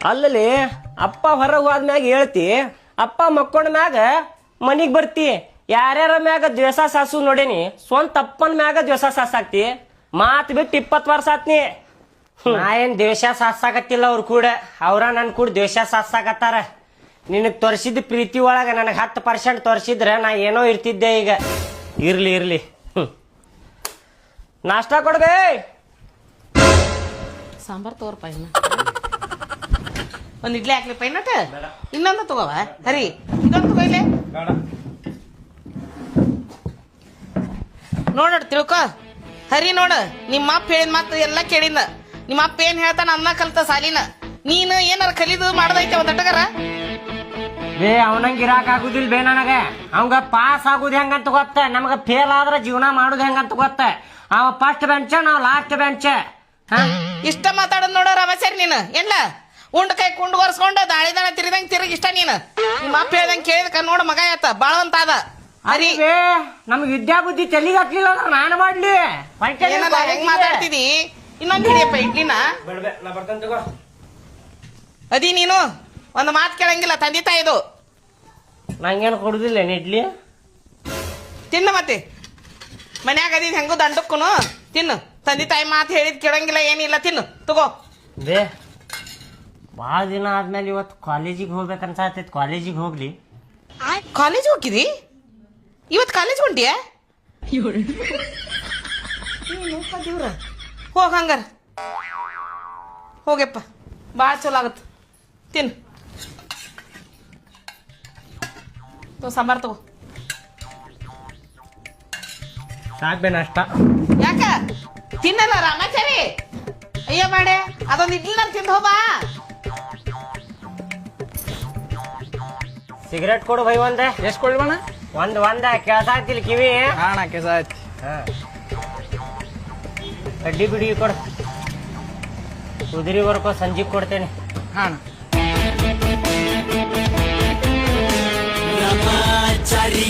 ಅಲ್ಲಲ್ಲಿ ಅಪ್ಪ ಹೊರಗೆ ಹೋದ್ಮ್ಯಾಗ ಹೇಳ್ತಿ, ಅಪ್ಪ ಮಕ್ಕೊಂಡ ಮ್ಯಾಗ ಮನಿಗ್ ಬರ್ತಿ. ಯಾರ್ಯಾರ ಮ್ಯಾಗ ದ್ವೇಷ ಸಾಸು ನೋಡೇನಿ, ಸ್ವಂತ ಅಪ್ಪನ ಮ್ಯಾಗ ದ್ವೇಷ ಸಾಸಾಕ್ತಿ. ಮಾತ್ ಬಿಟ್ಟು 20 ವರ್ಷ ಆತ್ನಿ. ನಾ ಏನ್ ದ್ವೇಷ ಸಾಸಾಕತ್ತಿಲ್ಲ ಅವ್ರು ಕೂಡ, ಅವ್ರ ನನ್ ಕೂಡ ದ್ವೇಷ ಸಾಸಾಕತ್ತಾರ. ನಿನಗ್ ತೋರಿಸಿದ ಪ್ರೀತಿ ಒಳಗ ನನಗೆ 10% ತೋರಿಸಿದ್ರೆ ನಾ ಏನೋ ಇರ್ತಿದ್ದೆ. ಈಗ ಇರ್ಲಿ ಇರ್ಲಿ. ನಾಷ್ಟಾ ಕೊಡ್ಬೇ. ಸಾಂಬಾರ್ ತಗೋರ್ಪ. ಇನ್ನ ಒಂದ್ ಇಡ್ಲಿ ಹಾಕ್ಲಿಪ್ಪ. ಇನ್ನಟ ಇನ್ನೊಂದು ತಗೋವ. ಹರಿ ಇದೊಂದು ತಗೋ. ಇಲ್ಲೇ ನೋಡ ತಿಳ್ಕೊ. ಹರಿ ನೋಡ, ನಿಮ್ಮ ಅಪ್ಪ ಹೇಳಿದ ಮಾತು ಎಲ್ಲ ಕೇಳಿನ. ನಿಮ್ಮ ಅಪ್ಪ ಏನ್ ಹೇಳ್ತಾನ ಅನ್ನ ಕಲ್ತ ಸಾಲಿನ. ನೀನು ಏನಾರ ಕಲಿದು ಮಾಡದೈತೆ ಒಂದ್ ಅಟಗಾರ. ಬೇ ಅವನಂಗ ಇರಾಕ್ ಆಗುದಿಲ್ ಬೇ. ನನಗೆ ಅವಂಗ ಪಾಸ್ ಆಗುದ್ ಹೆಂಗಂತ ಗೊತ್ತ, ನಮಗ ಫೇಲ್ ಆದ್ರ ಜೀವನ ಮಾಡುದ್ ಹೆಂಗಂತ ಗೊತ್ತ. ಅವ ಫಸ್ಟ್ ಬೆಂಚ, ನಾವ್ ಲಾಸ್ಟ್ ಬೆಂಚ್. ಇಷ್ಟ ಮಾತಾಡೋದ್ ನೋಡ ರಮಸೇರಿ ನೀನು. ಎಲ್ಲ ಉಂಡ್ ಕೈ ಕುಂಡ್ ಒರ್ಸ್ಕೊಂಡ ದಾಳಿದಾಳ ತಿರಿದಂಗ್ ತಿರುಗಿ ಇಷ್ಟ ನೀನು. ನಿಮ್ಮ ಅಪ್ಪ ಹೇಳ್ದಂಗ್ ಕೇಳಿದಕ ನೋಡ ಮಗ ಆಯ್ತ ಬಾಳವಂತ ಅದ. ಹರಿ ನಮ್ಗೆ ವಿದ್ಯಾ ಬುದ್ಧಿ ತಲೆಗೆ ಹತ್ಲಿಲ್ಲ ಅಂದ್ರೆ ನಾನು ಮಾಡ್ಲಿ. ಹೆಂಗ್ ಮಾತಾಡ್ತಿದಿ? ಇನ್ನೊಂದ್ ಹಿಡಿಯಪ್ಪ ಇಡ್ಲಿನ. ಅದಿ ನೀನು ಒಂದ್ ಮಾತ್ ಕೇಳಂಗಿಲ್ಲ. ತಂದಿ ತಾಯಿದು ನಂಗೇನು ಕೊಡುದಿಲ್ಲ ಇಡ್ಲಿ. ತಿನ್ನ ಮತ್ತೆ ಮನ್ಯಾಗ ಅದಿದ್ ಹೆಂಗು ದಂಡಕ್ಕೂನು ತಿನ್ನು. ತಂದಿ ತಾಯಿ ಮಾತು ಹೇಳಿದ್ ಕೇಳಂಗಿಲ್ಲ, ಏನಿಲ್ಲ. ತಿನ್ನು ತಗೋ. ಬೇ ಭಾಳ ದಿನ ಆದ್ಮೇಲೆ ಇವತ್ತು ಕಾಲೇಜಿಗೆ ಹೋಗ್ಬೇಕಂತ ಆತೈತಿ. ಕಾಲೇಜಿಗೆ ಹೋಗ್ಲಿ. ಕಾಲೇಜ್ ಹೋಗಿದಿ? ಇವತ್ ಕಾಲೇಜ್ ಹೊಂಟಿಯ? ಹೋಗ ಹಂಗಾರ ಹೋಗ್ಯಪ್ಪ. ಭಾಳ ಚಲೋ ಆಗತ್ತ. ತಿನ್ನು. ಸಾಂಬಾರ್ ತಗೋ. ಸಾಕ್ಬೇ ನಾಷ್ಟ. ಯಾಕ ತಿನ್ನಲ್ಲ ರಾಮಾಚಾರಿ? ಅಯ್ಯೋ ಮಾಡೆ, ಅದೊಂದು ಇಡ್ಲಿ ನಾನು ತಿಂದು ಹೋಬಾ. ಸಿಗರೇಟ್ ಕೊಡು ಭೈ. ಒಂದೇ ಎಷ್ಟು ಕೊಡ್ಬಣ? ಒಂದ ಕೇಳ್ಸಾತಿಲ್ ಕಿವಿ. ಹಾಂ ಕೆಲಸ ಆಯ್ತು. ಕಡ್ಡಿ ಬಿಡಿ ಕೊಡು. ಕುದುರಿ ಬರ್ಕೋ, ಸಂಜೆಗೆ ಕೊಡ್ತೇನೆ. ಹಾಂ ಬ್ರಹ್ಮಚಾರಿ